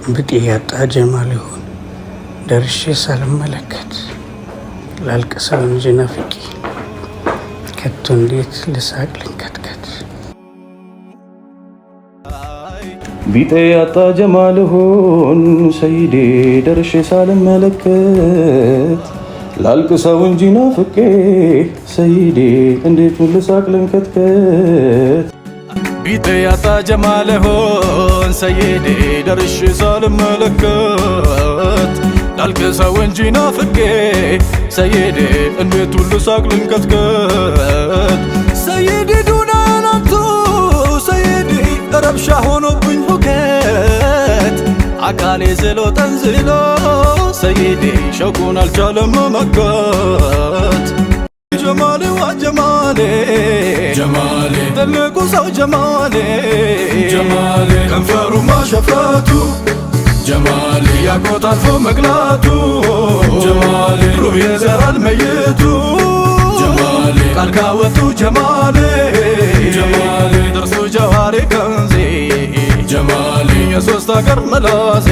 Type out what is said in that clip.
ብጤ ያጣ ጀማል ይሁን ደርሼ ሳልመለከት ላልቅሰው እንጂ ናፍቄ ከቶ እንዴት ልሳቅ ልንከትከት። ቢጤ ያጣ ጀማል ይሁን ሰይዴ ደርሼ ሳልመለከት ላልቅሰው እንጂ ናፍቄ ሰይዴ እንዴት ልሳቅ ልንከትከት። ቢጤ ያጣ ጀማል ይሁን ሰይዴ ደርሼ ሳልመለከት ላልቅሰው እንጂ ናፍቄ ሰይዴ እንዴት ልሳቅ ልንከትከት። ሰይዴ ዱናናቱ ሰይዴ ረብሻ ሆኖብኝ ሁከት አካሌ ዝሎ ጠንዝሎ ሰይዴ ሸውቁን አልቻለም መመከት። ጀማሌ ዋ ጀማሌ ጀማሌ ትልቁ ሰው ጀማሌ ጀማሌ ከንፈሩ ማሸፍራቱ ጀማሌ ያቆት አልፎ መቅላቱ ጀማሌ ሩህ የዘራል መየቱ ጀማሌ ቃል ካወጡ ጀማሌ ጀማሌ ጥርሱ ጀዋሬ ከንዜ ጀማሌ የሶስት አገር መላሴ